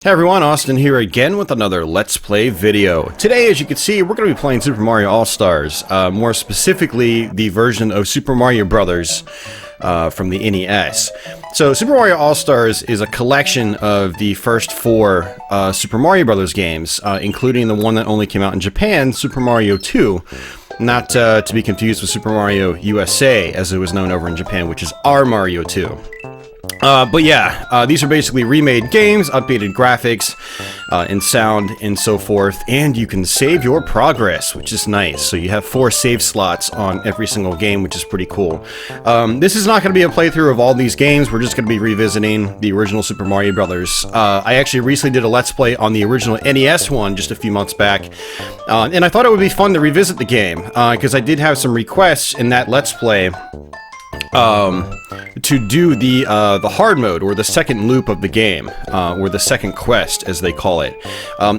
Hey everyone, Austin here again with another Let's Play video. Today, as you can see, we're going to be playing Super Mario All-Stars, more specifically the version of Super Mario Brothers from the NES. So, Super Mario All-Stars is a collection of the first four Super Mario Brothers games, including the one that only came out in Japan, Super Mario 2. Not to be confused with Super Mario USA, as it was known over in Japan, which is our Mario 2. But yeah, these are basically remade games, updated graphics, and sound, and so forth, and you can save your progress, which is nice. So you have 4 save slots on every single game, which is pretty cool. This is not going to be a playthrough of all these games, we're just going to be revisiting the original Super Mario Brothers. I actually recently did a Let's Play on the original NES one just a few months back, and I thought it would be fun to revisit the game, because I did have some requests in that Let's Play to do the hard mode, or the second loop of the game, or the second quest, as they call it.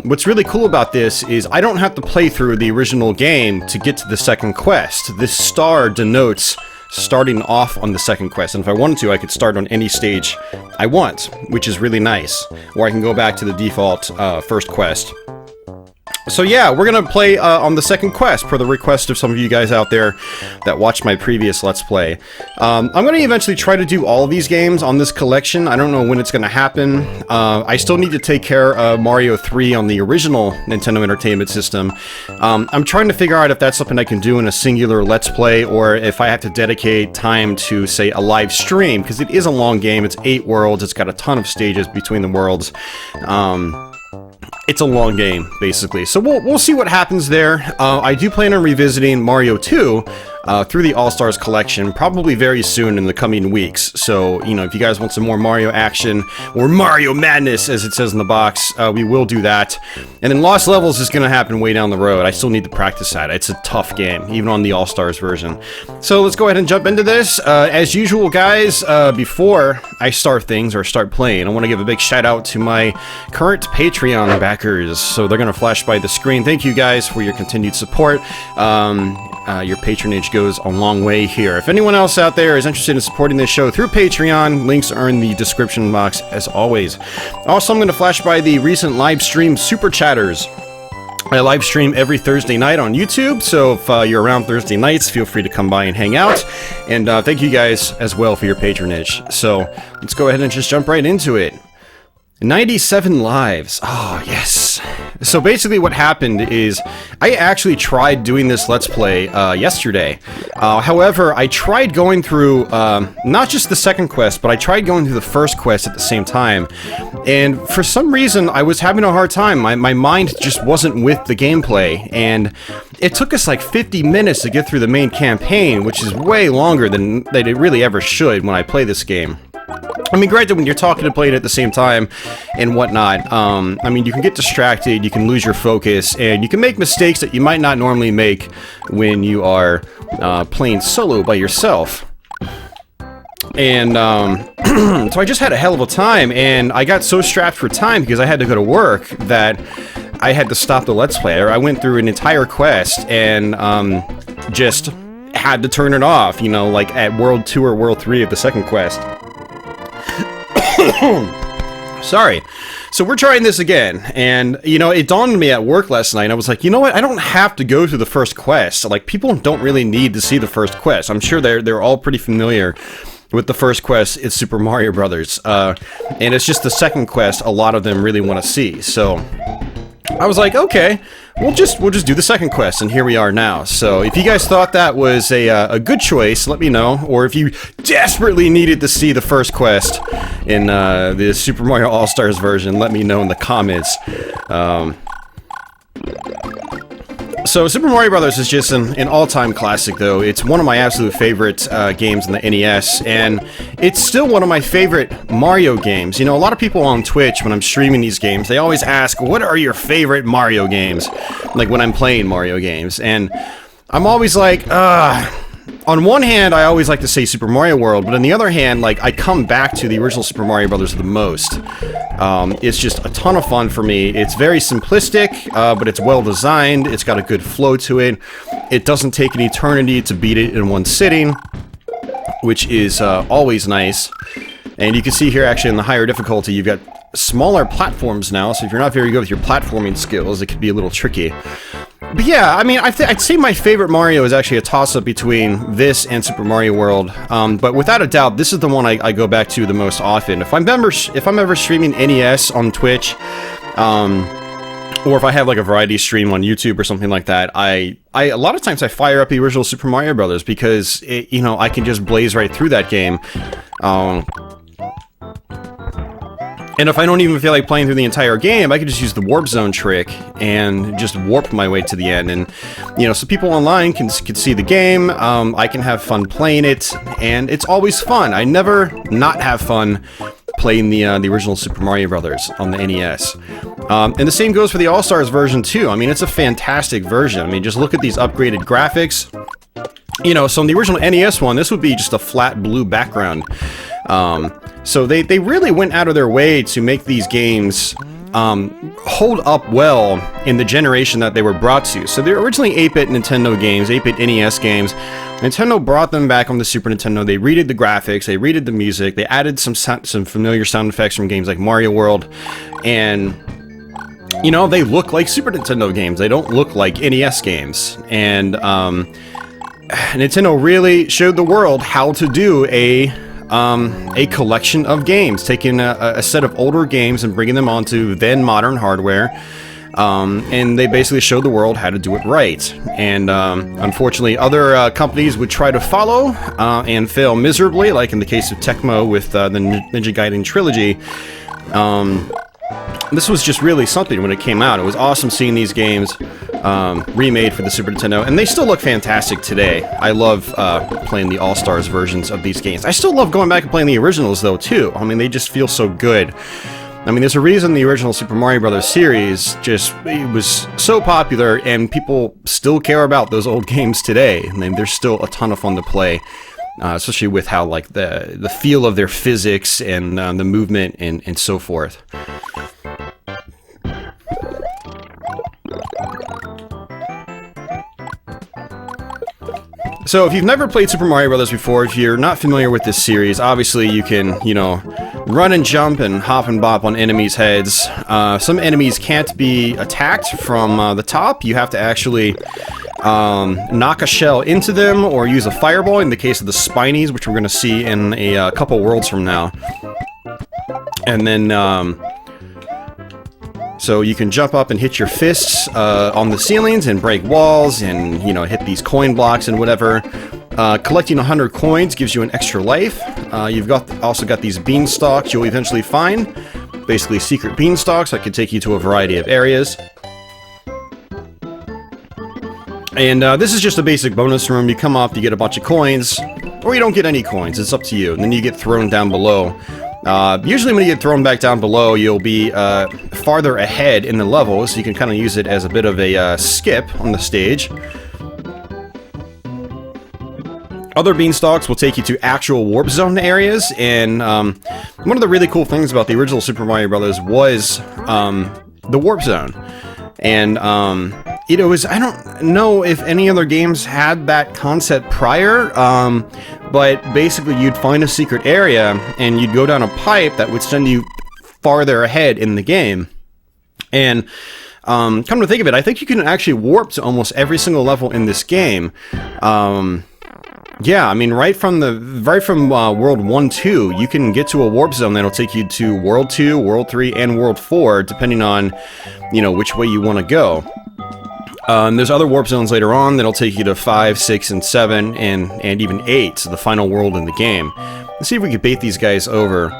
What's really cool about this is I don't have to play through the original game to get to the second quest. This star denotes starting off on the second quest, and if I wanted to, I could start on any stage I want, which is really nice. Or I can go back to the default first quest. So yeah, we're gonna play on the second quest, per the request of some of you guys out there that watched my previous Let's Play. I'm gonna eventually try to do all of these games on this collection. I don't know when it's gonna happen. I still need to take care of Mario 3 on the original Nintendo Entertainment System. I'm trying to figure out if that's something I can do in a singular Let's Play, or if I have to dedicate time to, say, a live stream, because it is a long game. It's 8 worlds, it's got a ton of stages between the worlds. It's a long game, basically. So we'll see what happens there. I do plan on revisiting Mario 2 through the All-Stars collection, probably very soon in the coming weeks. So, you know, if you guys want some more Mario action, or Mario Madness, as it says in the box, we will do that. And then Lost Levels is going to happen way down the road. I still need to practice that. It's a tough game, even on the All-Stars version. So let's go ahead and jump into this. As usual, guys, before I start things, or start playing, I want to give a big shout out to my current Patreon backers. So they're going to flash by the screen. Thank you guys for your continued support. Your patronage goes a long way here. If anyone else out there is interested in supporting this show through Patreon, links are in the description box as always. Also, I'm going to flash by the recent live stream Super Chatters. I live stream every Thursday night on YouTube, so if you're around Thursday nights, feel free to come by and hang out. And thank you guys as well for your patronage. So let's go ahead and just jump right into it. 97 lives. Oh, yes. So basically what happened is I actually tried doing this Let's Play yesterday. However, I tried going through not just the second quest, but I tried going through the first quest at the same time. And for some reason, I was having a hard time. My mind just wasn't with the gameplay. And it took us like 50 minutes to get through the main campaign, which is way longer than it really ever should when I play this game. I mean, granted, when you're talking and playing at the same time and whatnot, I mean, you can get distracted, you can lose your focus, and you can make mistakes that you might not normally make when you are playing solo by yourself. And so I just had a hell of a time, and I got so strapped for time because I had to go to work that I had to stop the Let's Play. I went through an entire quest and just had to turn it off, you know, like at World 2 or World 3 of the second quest. Sorry. So we're trying this again, and, you know, it dawned on me at work last night, and I was like, you know what, I don't have to go through the first quest. Like, people don't really need to see the first quest. I'm sure they're all pretty familiar with the first quest. It's Super Mario Brothers, and it's just the second quest a lot of them really want to see. So I was like, okay, we'll just do the second quest, and here we are now. So if you guys thought that was a good choice, let me know. Or if you desperately needed to see the first quest in the Super Mario All-Stars version, let me know in the comments. So Super Mario Brothers is just an all-time classic, though. It's one of my absolute favorite games in the NES, and it's still one of my favorite Mario games. You know, a lot of people on Twitch, when I'm streaming these games, they always ask, what are your favorite Mario games? Like, when I'm playing Mario games. And I'm always like, on one hand, I always like to say Super Mario World, but on the other hand, like, I come back to the original Super Mario Brothers the most. It's just a ton of fun for me. It's very simplistic, but it's well designed. It's got a good flow to it. It doesn't take an eternity to beat it in one sitting, which is always nice. And you can see here, actually, in the higher difficulty, you've got smaller platforms now, so if you're not very good with your platforming skills, it could be a little tricky. But yeah, I mean, I'd say my favorite Mario is actually a toss-up between this and Super Mario World. But without a doubt, this is the one I go back to the most often. If I'm ever streaming NES on Twitch, or if I have like a variety stream on YouTube or something like that, a lot of times I fire up the original Super Mario Brothers because you know, I can just blaze right through that game. And if I don't even feel like playing through the entire game, I could just use the warp zone trick and just warp my way to the end. And, you know, so people online can see the game, I can have fun playing it, and it's always fun. I never not have fun playing the original Super Mario Brothers on the NES. And the same goes for the All-Stars version too. I mean, it's a fantastic version. I mean, just look at these upgraded graphics. You know, so in the original NES one, this would be just a flat blue background. So they really went out of their way to make these games hold up well in the generation that they were brought to. So they're originally 8-bit Nintendo games, 8-bit NES games. Nintendo brought them back on the Super Nintendo. They redid the graphics, they redid the music, they added some familiar sound effects from games like Mario World, and you know, they look like Super Nintendo games. They don't look like NES games. And Nintendo really showed the world how to do a collection of games, taking a set of older games and bringing them onto then modern hardware, and they basically showed the world how to do it right. And unfortunately, other companies would try to follow and fail miserably, like in the case of Tecmo with the Ninja Gaiden trilogy. This was just really something when it came out. It was awesome seeing these games remade for the Super Nintendo, and they still look fantastic today. I love playing the All-Stars versions of these games. I still love going back and playing the originals, though, too. I mean, they just feel so good. I mean, there's a reason the original Super Mario Bros. Series it was so popular, and people still care about those old games today. I mean, there's still a ton of fun to play. Especially with how, like, the feel of their physics and the movement and so forth. So if you've never played Super Mario Bros. Before, if you're not familiar with this series, obviously you can, you know, run and jump and hop and bop on enemies' heads. Some enemies can't be attacked from the top. You have to actually knock a shell into them or use a fireball in the case of the Spinies, which we're going to see in a couple worlds from now. And then so you can jump up and hit your fists on the ceilings and break walls and, you know, hit these coin blocks and whatever. Collecting 100 coins gives you an extra life. You've also got these beanstalks you'll eventually find. Basically secret beanstalks that can take you to a variety of areas. And this is just a basic bonus room. You come up, you get a bunch of coins, or you don't get any coins. It's up to you. And then you get thrown down below. Usually when you get thrown back down below, you'll be farther ahead in the level, so you can kind of use it as a bit of a skip on the stage. Other beanstalks will take you to actual warp zone areas, and one of the really cool things about the original Super Mario Bros. Was the warp zone. And it was, I don't know if any other games had that concept prior, but basically you'd find a secret area and you'd go down a pipe that would send you farther ahead in the game. And come to think of it, I think you can actually warp to almost every single level in this game. Yeah, I mean, right from World 1, 2, you can get to a warp zone that'll take you to World 2, World 3, and World 4, depending on, you know, which way you want to go. And there's other warp zones later on that'll take you to 5, 6, and 7, and even 8, the final world in the game. Let's see if we can bait these guys over.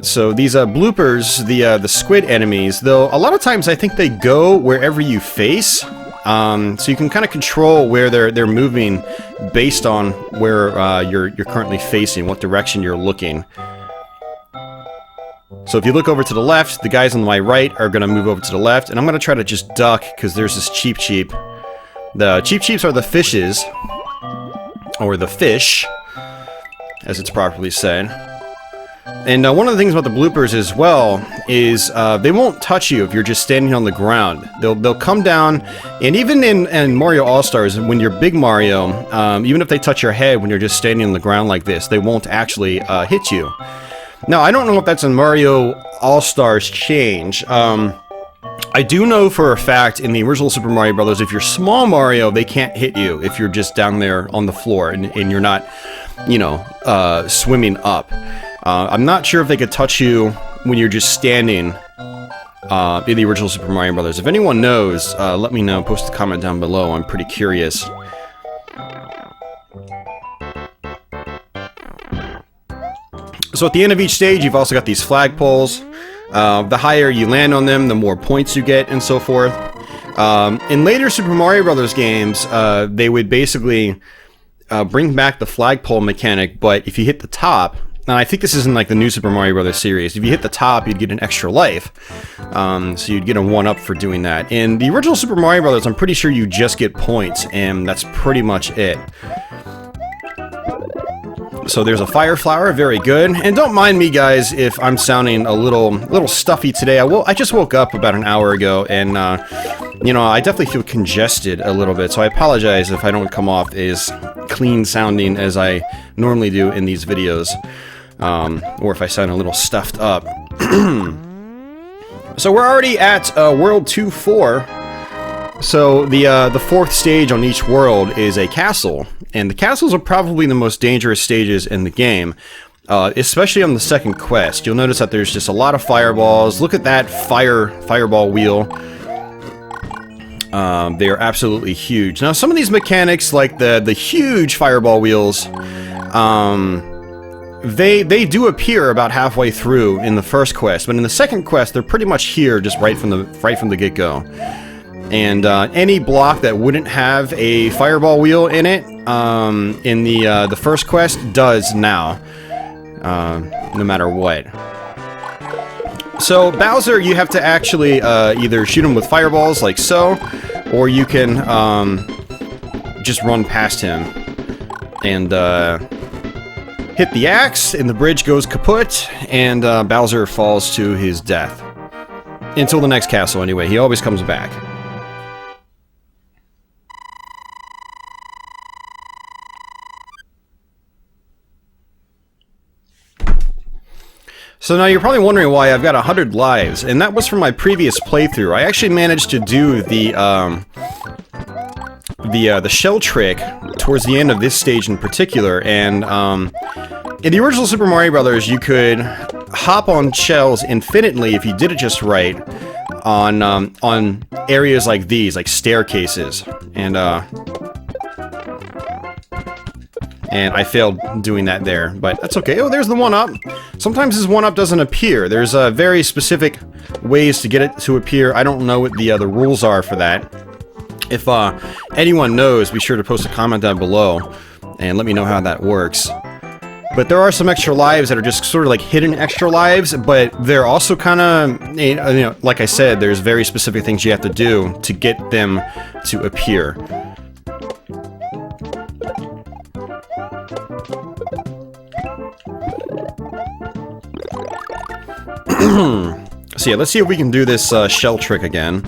So these bloopers, the squid enemies, though, a lot of times I think they go wherever you face. So you can kind of control where they're moving based on where you're currently facing, what direction you're looking. So if you look over to the left, the guys on my right are going to move over to the left, and I'm going to try to just duck because there's this Cheep Cheep. The Cheep Cheeps are the fishes, or the fish, as it's properly said. And one of the things about the bloopers as well is they won't touch you if you're just standing on the ground. They'll come down, and even in Mario All-Stars, when you're Big Mario, even if they touch your head when you're just standing on the ground like this, they won't actually hit you. Now, I don't know if that's in Mario All-Stars Change. I do know for a fact in the original Super Mario Brothers, if you're small Mario, they can't hit you if you're just down there on the floor and you're not, you know, swimming up. I'm not sure if they could touch you when you're just standing in the original Super Mario Brothers. If anyone knows, let me know. Post a comment down below. I'm pretty curious. So at the end of each stage, you've also got these flagpoles. The higher you land on them, the more points you get, and so forth. In later Super Mario Brothers games, they would basically bring back the flagpole mechanic, but if you hit the top, and I think this is in like the new Super Mario Brothers series, if you hit the top, you'd get an extra life. So you'd get a 1-up for doing that. In the original Super Mario Brothers, I'm pretty sure you just get points, and that's pretty much it. So there's a fire flower, very good. And don't mind me, guys, if I'm sounding a little stuffy today. I just woke up about an hour ago, and you know, I definitely feel congested a little bit. So I apologize if I don't come off as clean sounding as I normally do in these videos, or if I sound a little stuffed up. So we're already at World 2-4. So the fourth stage on each world is a castle. And the castles are probably the most dangerous stages in the game, especially on the second quest. You'll notice that there's just a lot of fireballs. Look at that fireball wheel. They are absolutely huge. Now, some of these mechanics, like the huge fireball wheels, they do appear about halfway through in the first quest, but in the second quest, they're pretty much here just right from the get-go. And any block that wouldn't have a fireball wheel in it, in the first quest, does now, no matter what. So Bowser, you have to actually either shoot him with fireballs like so, or you can just run past him and hit the axe, and the bridge goes kaput, and Bowser falls to his death. Until the next castle, anyway. He always comes back. So now you're probably wondering why I've got 100 lives, and that was from my previous playthrough. I actually managed to do the shell trick towards the end of this stage in particular, and in the original Super Mario Brothers, you could hop on shells infinitely if you did it just right on areas like these, like staircases, and I failed doing that there, but that's okay. Oh, there's the 1-up. Sometimes this 1-up doesn't appear. There's very specific ways to get it to appear. I don't know what the rules are for that. If anyone knows, be sure to post a comment down below and let me know how that works. But there are some extra lives that are just sort of like hidden extra lives, but they're also kind of, you know, like I said, there's very specific things you have to do to get them to appear. So yeah, let's see if we can do this shell trick again.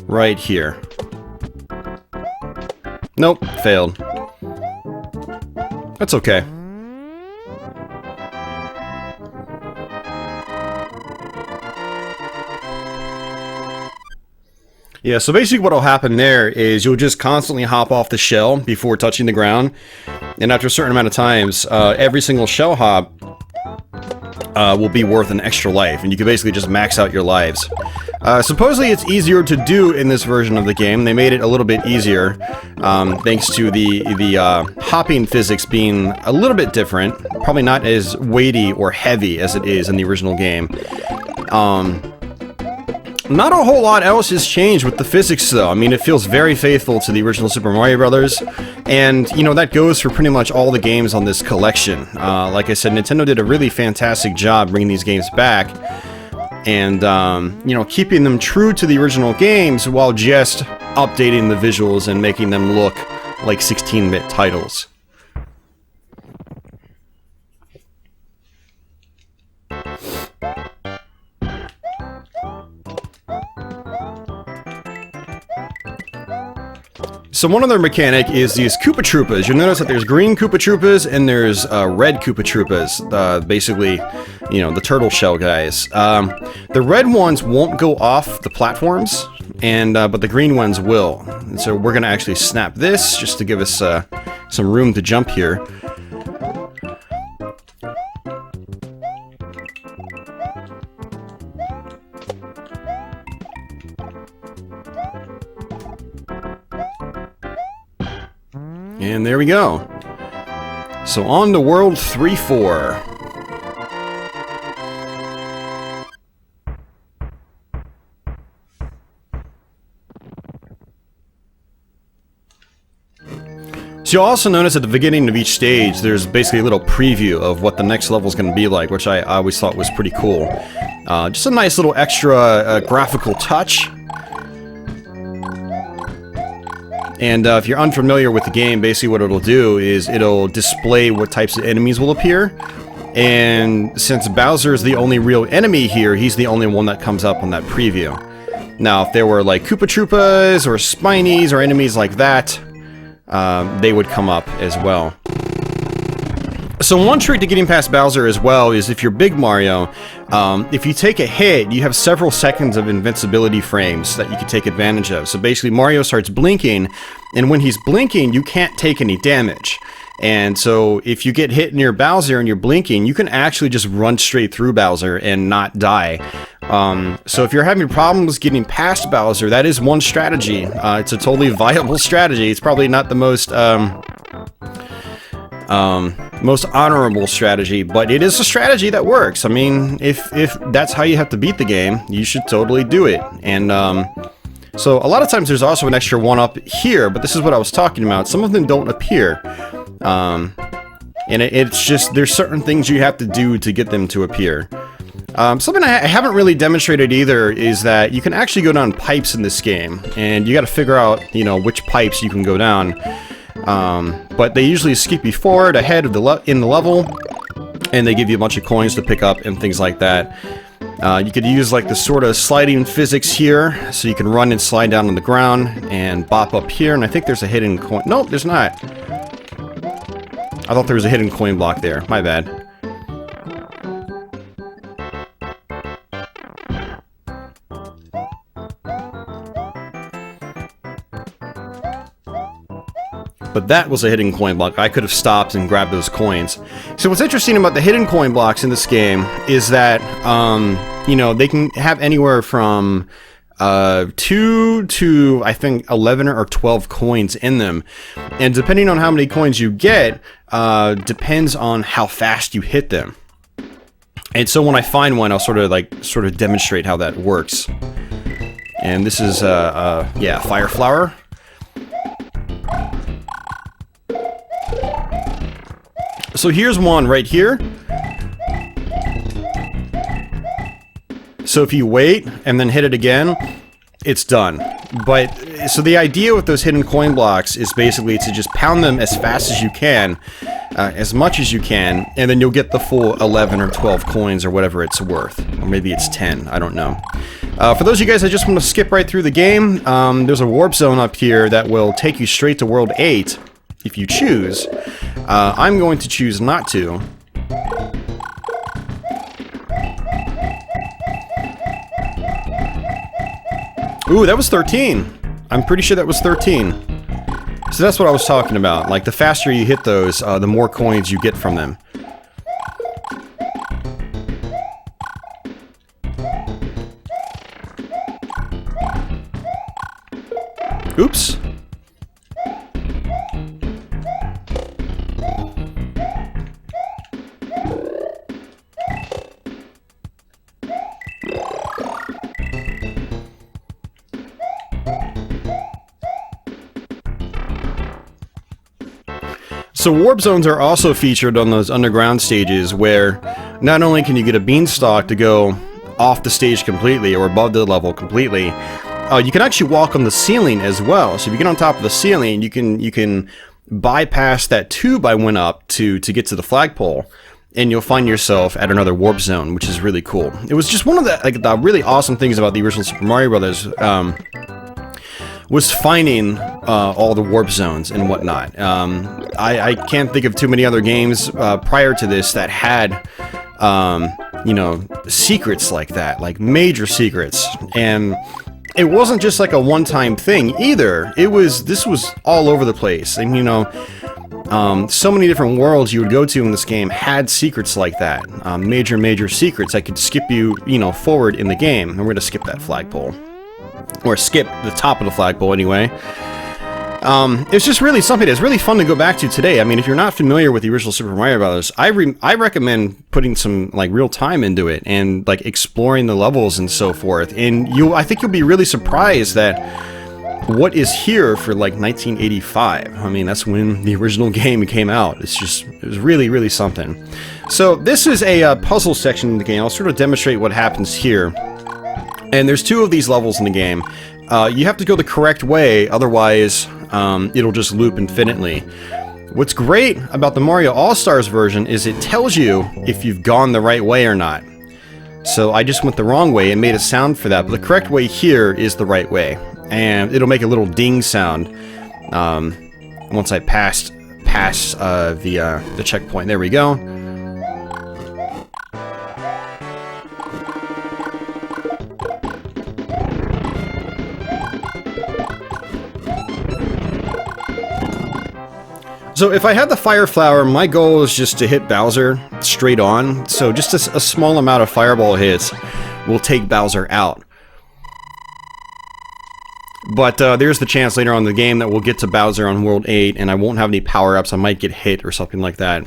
Right here. Nope, failed. That's okay. Yeah, so basically what'll happen there is you'll just constantly hop off the shell before touching the ground, and after a certain amount of times, every single shell hop will be worth an extra life, and you can basically just max out your lives. Supposedly it's easier to do in this version of the game. They made it a little bit easier, thanks to the hopping physics being a little bit different, probably not as weighty or heavy as it is in the original game. Not a whole lot else has changed with the physics, though. I mean, it feels very faithful to the original Super Mario Brothers, and, you know, that goes for pretty much all the games on this collection. Like I said, Nintendo did a really fantastic job bringing these games back, and, you know, keeping them true to the original games while just updating the visuals and making them look like 16-bit titles. So one other mechanic is these Koopa Troopas. You'll notice that there's green Koopa Troopas and there's red Koopa Troopas. Basically, you know, the turtle shell guys. The red ones won't go off the platforms, and but the green ones will. And so we're gonna actually snap this just to give us some room to jump here. And there we go. So on to World 3-4. So you'll also notice at the beginning of each stage, there's basically a little preview of what the next level is going to be like, which I always thought was pretty cool. Just a nice little extra graphical touch. And if you're unfamiliar with the game, basically what it'll do is it'll display what types of enemies will appear. And since Bowser is the only real enemy here, he's the only one that comes up on that preview. Now, if there were like Koopa Troopas or Spinies or enemies like that, they would come up as well. So one trick to getting past Bowser as well is if you're Big Mario, if you take a hit, you have several seconds of invincibility frames that you can take advantage of. So basically Mario starts blinking, and when he's blinking, you can't take any damage. And so if you get hit near Bowser and you're blinking, you can actually just run straight through Bowser and not die. So if you're having problems getting past Bowser, that is one strategy. It's a totally viable strategy. It's probably not the most honorable strategy, but it is a strategy that works. I mean, if that's how you have to beat the game, you should totally do it. And so a lot of times there's also an extra one up here, but this is what I was talking about. Some of them don't appear. And it's just, there's certain things you have to do to get them to appear. Something I haven't really demonstrated either is that you can actually go down pipes in this game, and you got to figure out, you know, which pipes you can go down. But they usually skip you forward, ahead of in the level, and they give you a bunch of coins to pick up and things like that. You could use like the sort of sliding physics here, so you can run and slide down on the ground and bop up here, and I think there's a hidden coin. Nope, there's not. I thought there was a hidden coin block there. My bad. But that was a hidden coin block. I could have stopped and grabbed those coins. So what's interesting about the hidden coin blocks in this game is that, you know, they can have anywhere from 2 to, I think, 11 or 12 coins in them. And depending on how many coins you get, depends on how fast you hit them. And so when I find one, I'll sort of demonstrate how that works. And this is, yeah, Fire Flower. So here's one right here. So if you wait and then hit it again, it's done. But so the idea with those hidden coin blocks is basically to just pound them as fast as you can, as much as you can, and then you'll get the full 11 or 12 coins or whatever it's worth. Or maybe it's 10, I don't know. For those of you guys that just want to skip right through the game, there's a warp zone up here that will take you straight to World 8. If you choose. I'm going to choose not to. Ooh, that was 13. I'm pretty sure that was 13. So that's what I was talking about. Like, the faster you hit those, the more coins you get from them. Oops. So warp zones are also featured on those underground stages where not only can you get a beanstalk to go off the stage completely or above the level completely, you can actually walk on the ceiling as well. So if you get on top of the ceiling, you can bypass that tube I went up to get to the flagpole, and you'll find yourself at another warp zone, which is really cool. It was just one of the really awesome things about the original Super Mario Brothers. was finding all the warp zones and whatnot. I can't think of too many other games prior to this that had, you know, secrets like that, like major secrets. And it wasn't just like a one-time thing either. This was all over the place. And, you know, so many different worlds you would go to in this game had secrets like that. Major secrets that could skip you, you know, forward in the game. And we're gonna skip that flagpole. Or skip the top of the flagpole anyway. It's just really something that's really fun to go back to today. I mean, if you're not familiar with the original Super Mario Brothers, I recommend putting some like real time into it and like exploring the levels and so forth. And I think you'll be really surprised that what is here for like 1985. I mean, that's when the original game came out. It was really something. So this is a puzzle section in the game. I'll sort of demonstrate what happens here. And there's 2 of these levels in the game. You have to go the correct way, otherwise it'll just loop infinitely. What's great about the Mario All-Stars version is it tells you if you've gone the right way or not. So I just went the wrong way and made a sound for that, but the correct way here is the right way. And it'll make a little ding sound once I pass the checkpoint. There we go. So if I had the Fire Flower, my goal is just to hit Bowser straight on. So just a small amount of fireball hits will take Bowser out. But there's the chance later on in the game that we'll get to Bowser on World 8 and I won't have any power-ups. I might get hit or something like that.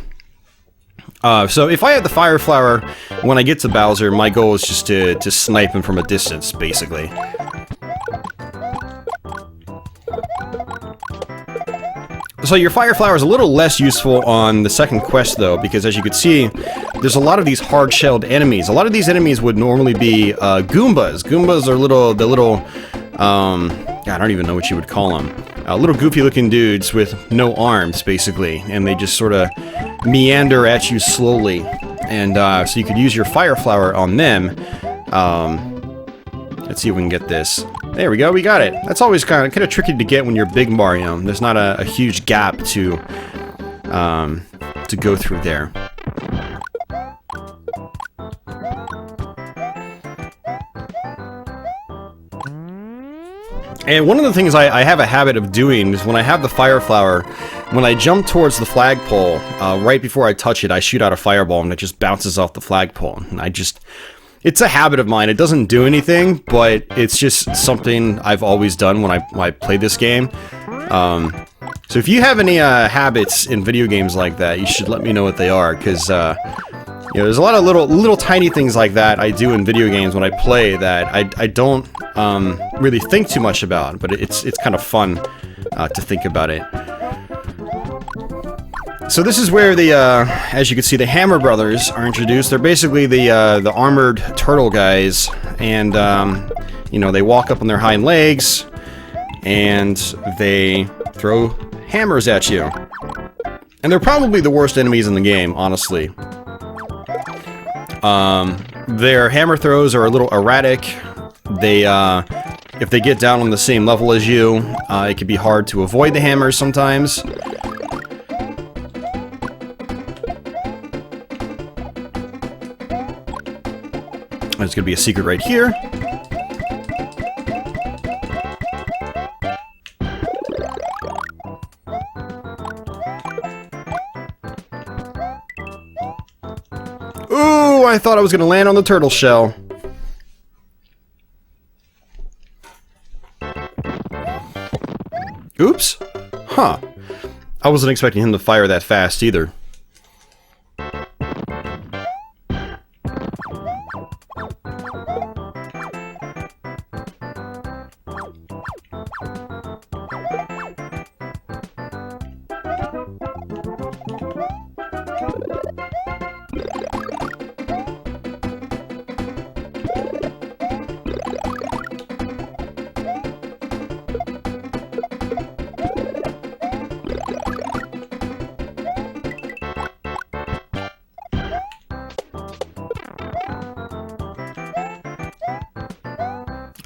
So if I had the Fire Flower, when I get to Bowser, my goal is just to snipe him from a distance, basically. So your Fire Flower is a little less useful on the second quest, though, because as you can see, there's a lot of these hard-shelled enemies. A lot of these enemies would normally be Goombas. Goombas are I don't even know what you would call them. Little goofy-looking dudes with no arms, basically, and they just sort of meander at you slowly. And so you could use your Fire Flower on them. Let's see if we can get this. There we go, we got it. That's always kind of tricky to get when you're Big Mario. There's not a huge gap to go through there. And one of the things I have a habit of doing is when I have the Fire Flower, when I jump towards the flagpole, right before I touch it, I shoot out a fireball and it just bounces off the flagpole. And it's a habit of mine. It doesn't do anything, but it's just something I've always done when I play this game. So if you have any habits in video games like that, you should let me know what they are, because you know, there's a lot of little tiny things like that I do in video games when I play that I don't really think too much about, but it's kind of fun to think about it. So this is where as you can see, the Hammer Brothers are introduced. They're basically the armored turtle guys, and you know, they walk up on their hind legs, and they throw hammers at you. And they're probably the worst enemies in the game, honestly. Their hammer throws are a little erratic. If they get down on the same level as you, it can be hard to avoid the hammers sometimes. There's gonna be a secret right here. Ooh, I thought I was gonna land on the turtle shell. Oops. Huh. I wasn't expecting him to fire that fast either.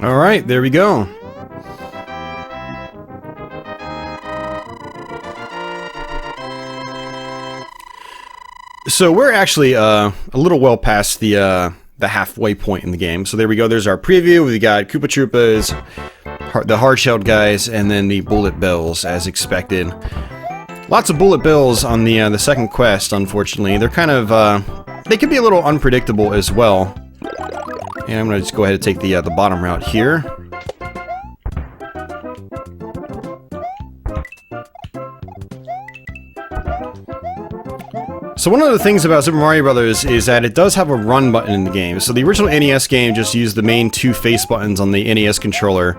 Alright, there we go. So we're actually a little well past the halfway point in the game. So there we go. There's our preview. We got Koopa Troopas, the hard-shelled guys, and then the bullet bills, as expected. Lots of bullet bills on the second quest. Unfortunately, they're kind of they can be a little unpredictable as well. And I'm gonna just go ahead and take the bottom route here. So one of the things about Super Mario Bros. Is that it does have a run button in the game. So the original NES game just used the main two face buttons on the NES controller,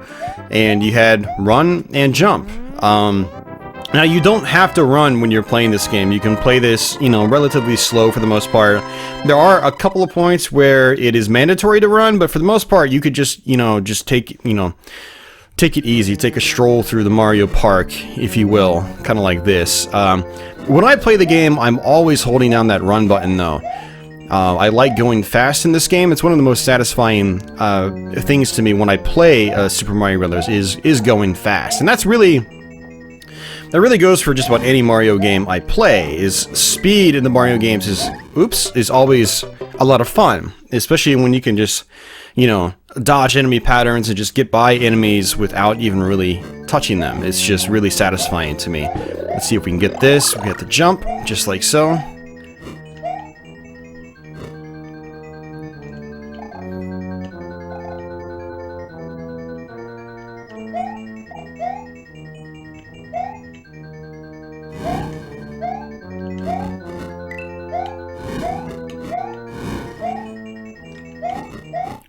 and you had run and jump. Now you don't have to run when you're playing this game. You can play this, you know, relatively slow for the most part. There are a couple of points where it is mandatory to run, but for the most part you could just, you know, take it easy, take a stroll through the Mario Park, if you will, kind of like this. When I play the game, I'm always holding down that run button though. I like going fast in this game. It's one of the most satisfying things to me when I play Super Mario Bros. is going fast, and that really goes for just about any Mario game I play. Is speed in the Mario games is always a lot of fun, especially when you can just, you know, dodge enemy patterns and just get by enemies without even really touching them. It's just really satisfying to me. Let's see if we can get this. We have to jump, just like so.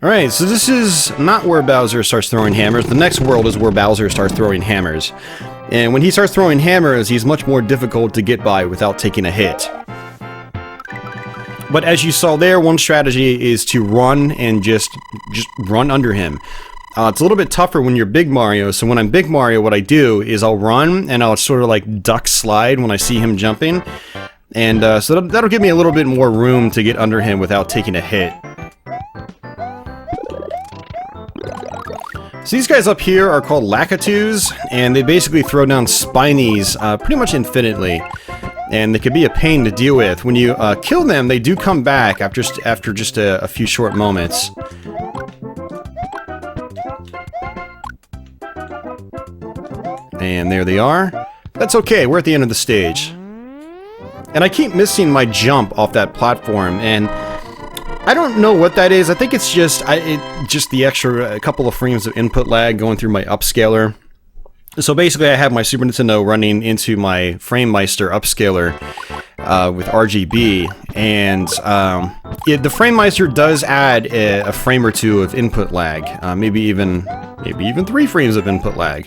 Alright, so this is not where Bowser starts throwing hammers. The next world is where Bowser starts throwing hammers. And when he starts throwing hammers, he's much more difficult to get by without taking a hit. But as you saw there, one strategy is to run and just run under him. It's a little bit tougher when you're Big Mario, so when I'm Big Mario, what I do is I'll run and I'll sort of like duck slide when I see him jumping. And so that'll give me a little bit more room to get under him without taking a hit. So these guys up here are called Lakitus, and they basically throw down spinies pretty much infinitely, and they can be a pain to deal with. When you kill them, they do come back after just a few short moments. And there they are. That's okay, we're at the end of the stage. And I keep missing my jump off that platform, and I don't know what that is. I think it's just the extra couple of frames of input lag going through my upscaler. So basically I have my Super Nintendo running into my FrameMeister upscaler with RGB, and the FrameMeister does add a frame or two of input lag, maybe even 3 frames of input lag.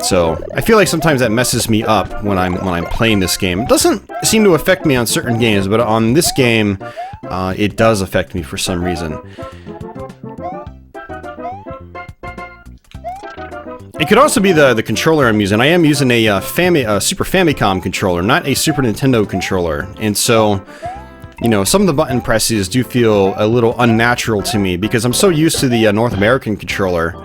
So I feel like sometimes that messes me up when I'm playing this game. It doesn't seem to affect me on certain games, but on this game, it does affect me for some reason. It could also be the controller I'm using. I am using a Super Famicom controller, not a Super Nintendo controller, and so, you know, some of the button presses do feel a little unnatural to me because I'm so used to the North American controller.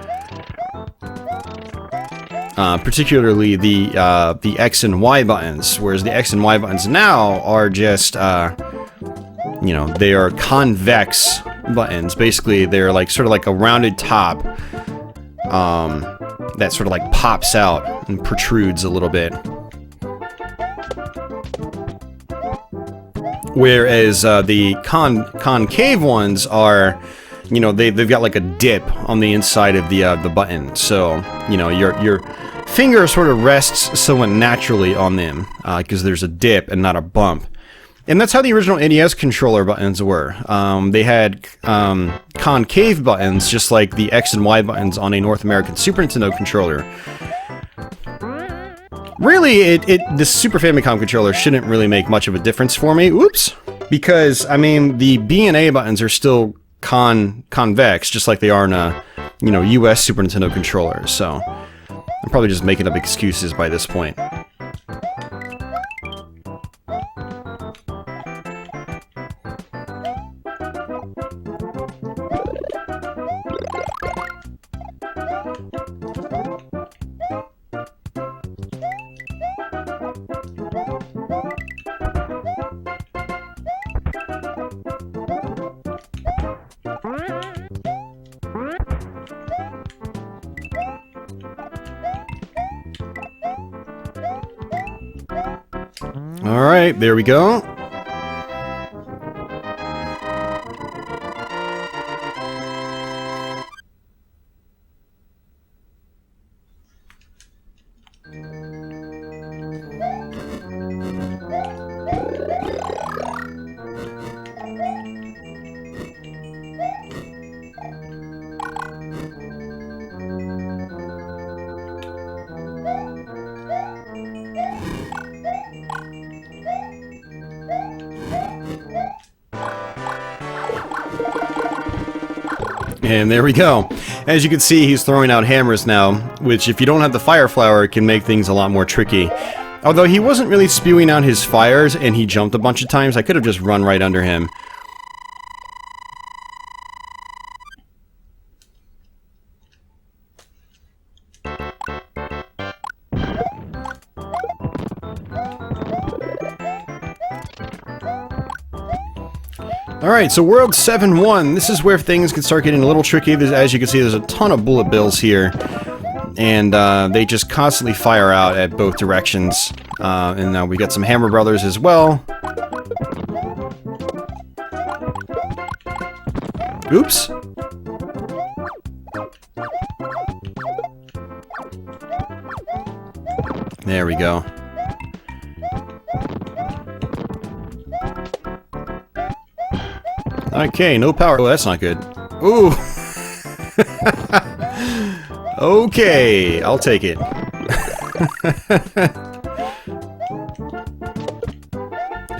Particularly the X and Y buttons, whereas the X and Y buttons now are just, you know, they are convex buttons. Basically, they're like sort of like a rounded top that sort of like pops out and protrudes a little bit. Whereas the concave ones are, you know, they've got like a dip on the inside of the button, so you know your finger sort of rests somewhat naturally on them because there's a dip and not a bump. And that's how the original NES controller buttons were. They had concave buttons, just like the X and Y buttons on a North American Super Nintendo controller. Really, the Super Famicom controller shouldn't really make much of a difference for me. Oops! Because, I mean, the B and A buttons are still convex, just like they are in a, you know, US Super Nintendo controller, so I'm probably just making up excuses by this point. Alright, there we go. And there we go. As you can see, he's throwing out hammers now, which if you don't have the fire flower, can make things a lot more tricky. Although he wasn't really spewing out his fires and he jumped a bunch of times, I could have just run right under him. Alright, so World 7-1, this is where things can start getting a little tricky. As you can see, there's a ton of bullet bills here. And they just constantly fire out at both directions. And now we got some Hammer Brothers as well. Oops. There we go. Okay, no power. Oh, that's not good. Ooh. Okay, I'll take it.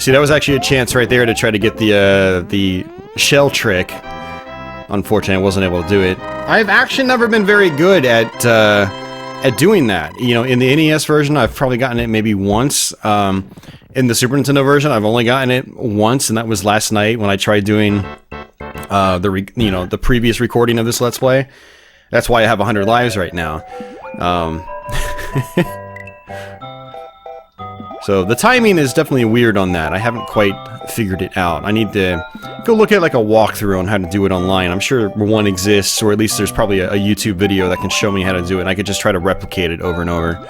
See, that was actually a chance right there to try to get the shell trick. Unfortunately, I wasn't able to do it. I've actually never been very good at doing that. You know, in the NES version, I've probably gotten it maybe once. In the Super Nintendo version, I've only gotten it once, and that was last night when I tried doing the previous recording of this Let's Play. That's why I have 100 lives right now. So the timing is definitely weird on that. I haven't quite figured it out. I need to go look at like a walkthrough on how to do it online. I'm sure one exists, or at least there's probably a YouTube video that can show me how to do it, and I could just try to replicate it over and over.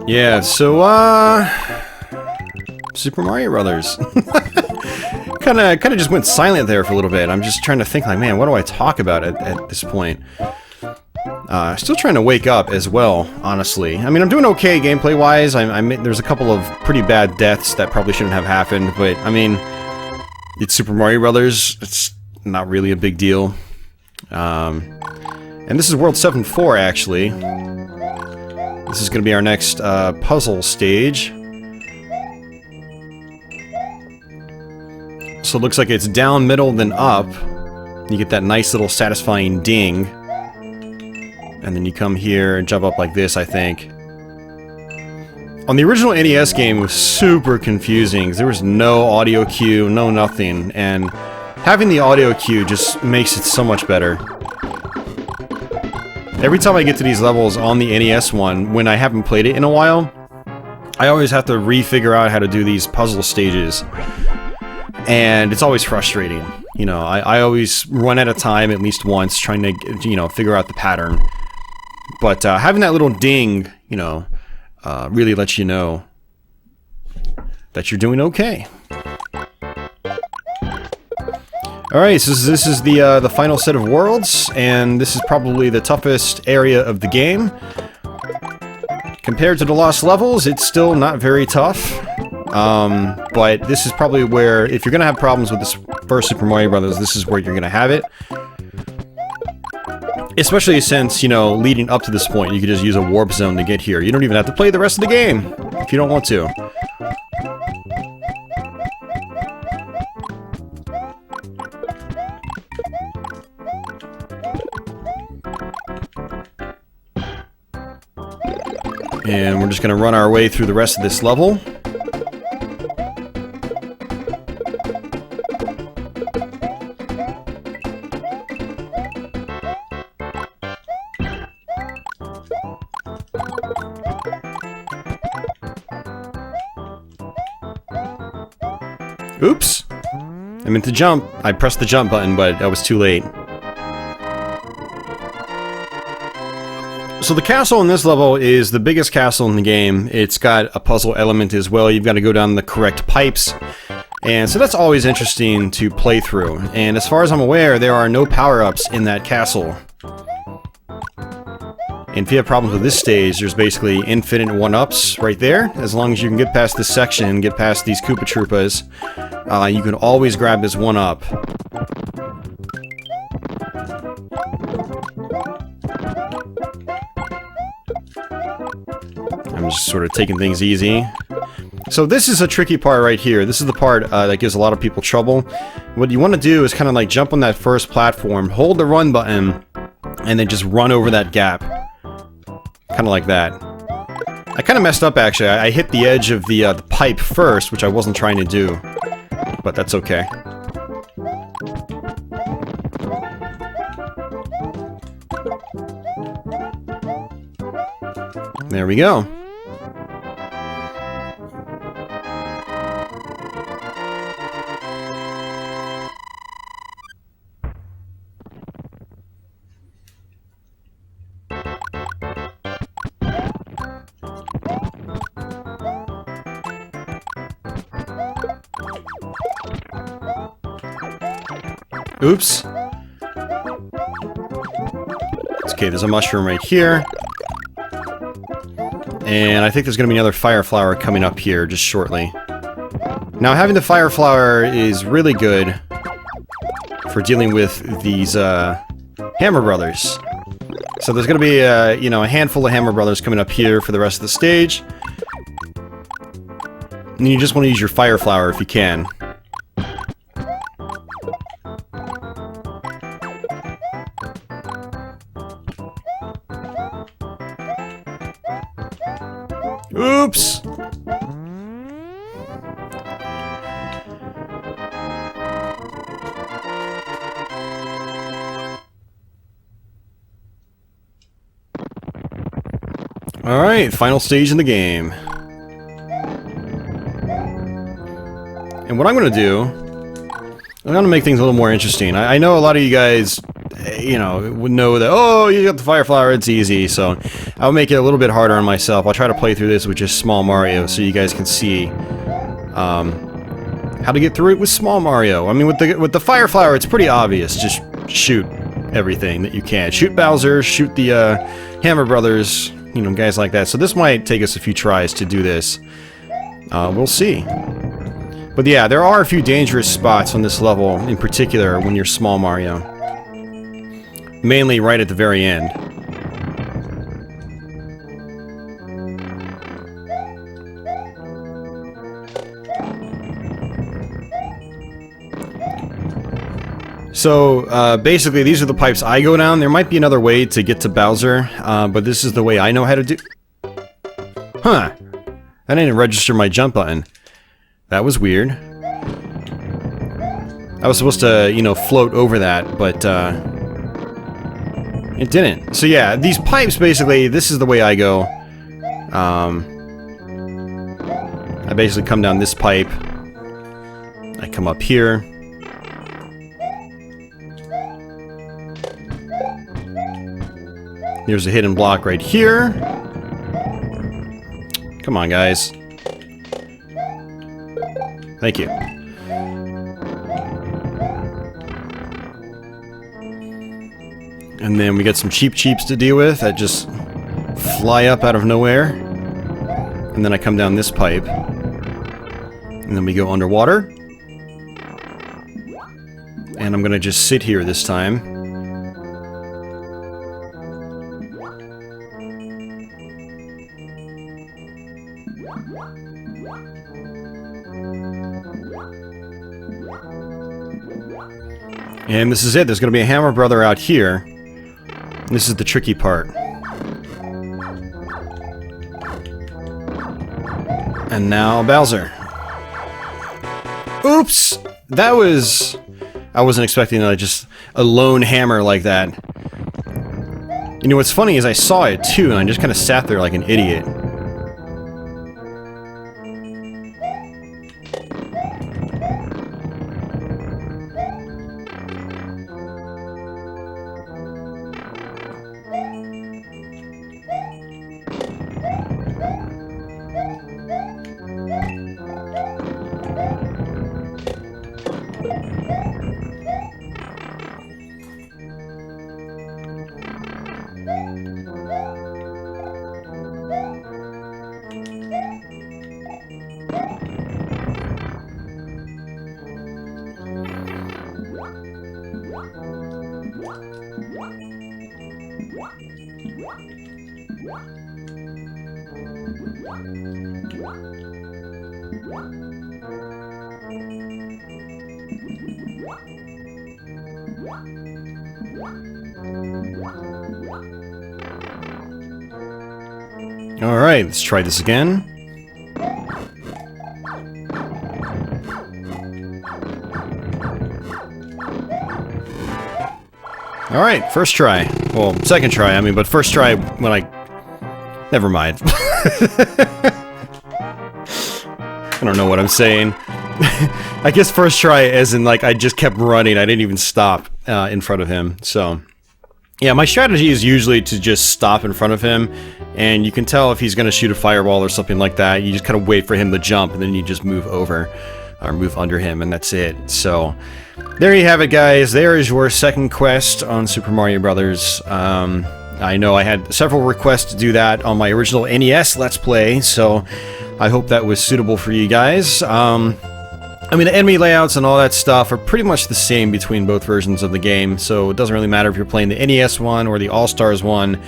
Yeah, so, Super Mario Brothers. Kinda just went silent there for a little bit. I'm just trying to think, like, man, what do I talk about at this point? Still trying to wake up as well, honestly. I mean, I'm doing okay gameplay-wise. There's a couple of pretty bad deaths that probably shouldn't have happened, but, I mean, it's Super Mario Brothers. It's not really a big deal. And this is World 7-4, actually. This is going to be our next puzzle stage. So it looks like it's down, middle, then up. You get that nice little satisfying ding. And then you come here and jump up like this, I think. On the original NES game, it was super confusing. There was no audio cue, no nothing. And having the audio cue just makes it so much better. Every time I get to these levels on the NES one, when I haven't played it in a while, I always have to re-figure out how to do these puzzle stages. And it's always frustrating. You know, I always run out of time at least once trying to, you know, figure out the pattern. But having that little ding, you know, really lets you know that you're doing okay. Alright, so this is the final set of worlds, and this is probably the toughest area of the game. Compared to the lost levels, it's still not very tough. But this is probably where, if you're gonna have problems with this first Super Mario Bros., this is where you're gonna have it. Especially since, you know, leading up to this point, you could just use a warp zone to get here. You don't even have to play the rest of the game, if you don't want to. And we're just going to run our way through the rest of this level. Oops! I meant to jump. I pressed the jump button, but I was too late. So the castle in this level is the biggest castle in the game. It's got a puzzle element as well. You've got to go down the correct pipes. And so that's always interesting to play through. And as far as I'm aware, there are no power-ups in that castle. And if you have problems with this stage, there's basically infinite one-ups right there. As long as you can get past this section, get past these Koopa Troopas, you can always grab this one-up. I'm just sort of taking things easy. So this is a tricky part right here. This is the part that gives a lot of people trouble. What you want to do is kind of like jump on that first platform, hold the run button, and then just run over that gap. Kind of like that. I kind of messed up actually. I hit the edge of the pipe first, which I wasn't trying to do. But that's okay. There we go. Oops. Okay, there's a mushroom right here. And I think there's going to be another fire flower coming up here just shortly. Now, having the fire flower is really good for dealing with these Hammer Brothers. So there's going to be you know, a handful of Hammer Brothers coming up here for the rest of the stage. And you just want to use your fire flower if you can. Oops! Alright, final stage in the game. And what I'm gonna do, I'm gonna make things a little more interesting. I know a lot of you guys, you know, would know that, oh, you got the fire flower, it's easy, so I'll make it a little bit harder on myself. I'll try to play through this with just small Mario so you guys can see how to get through it with small Mario. I mean, with the fire flower, it's pretty obvious. Just shoot everything that you can. Shoot Bowser, shoot the Hammer Brothers, you know, guys like that. So this might take us a few tries to do this. We'll see. But yeah, there are a few dangerous spots on this level, in particular when you're small Mario. Mainly right at the very end. So, basically, these are the pipes I go down. There might be another way to get to Bowser, but this is the way I know how to do... Huh. I didn't register my jump button. That was weird. I was supposed to, you know, float over that, but, it didn't. So yeah, these pipes, basically, this is the way I go. I basically come down this pipe. I come up here. There's a hidden block right here. Come on, guys. Thank you. And then we got some cheeps to deal with that just fly up out of nowhere. And then I come down this pipe. And then we go underwater. And I'm gonna just sit here this time. And this is it. There's gonna be a hammer brother out here. This is the tricky part. And now Bowser. Oops! That was... I wasn't expecting a lone hammer like that. You know what's funny is I saw it too, and I just kind of sat there like an idiot. Alright, let's try this again. Alright, first try. Well, second try, I mean, but first try when I... Never mind. I don't know what I'm saying. I guess first try as in, like, I just kept running. I didn't even stop in front of him, so... Yeah, my strategy is usually to just stop in front of him, and you can tell if he's going to shoot a fireball or something like that. You just kind of wait for him to jump, and then you just move over, or move under him, and that's it. So, there you have it, guys. There is your second quest on Super Mario Brothers. I know I had several requests to do that on my original NES Let's Play, so I hope that was suitable for you guys. I mean, the enemy layouts and all that stuff are pretty much the same between both versions of the game, so it doesn't really matter if you're playing the NES one or the All-Stars one.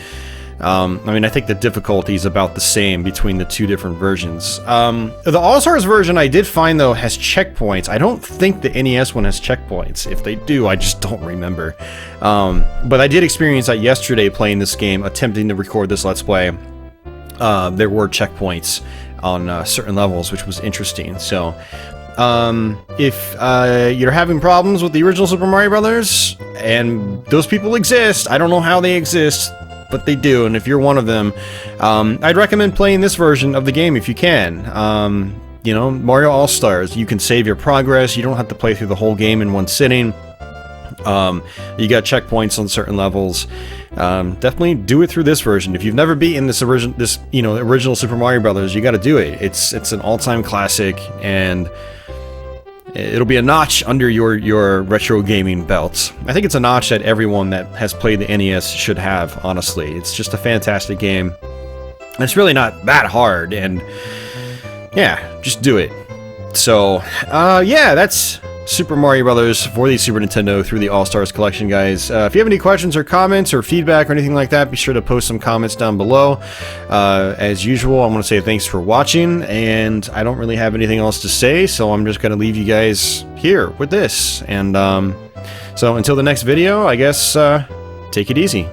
I mean, I think the difficulty is about the same between the two different versions. The All-Stars version I did find, though, has checkpoints. I don't think the NES one has checkpoints. If they do, I just don't remember. But I did experience that yesterday playing this game, attempting to record this Let's Play. There were checkpoints on certain levels, which was interesting, so... if you're having problems with the original Super Mario Brothers, and those people exist, I don't know how they exist, but they do, and if you're one of them, I'd recommend playing this version of the game if you can. You know, Mario All-Stars, you can save your progress, you don't have to play through the whole game in one sitting. You got checkpoints on certain levels. Definitely do it through this version. If you've never beaten this original Super Mario Brothers, you got to do it. It's an all-time classic, and it'll be a notch under your retro gaming belt. I think it's a notch that everyone that has played the NES should have, honestly. It's just a fantastic game. And it's really not that hard, and yeah, just do it. So, yeah, that's Super Mario Brothers for the Super Nintendo through the All-Stars collection, guys. If you have any questions or comments or feedback or anything like that, be sure to post some comments down below. As usual, I want to say thanks for watching, and I don't really have anything else to say, so I'm just going to leave you guys here with this. And so until the next video, I guess, take it easy.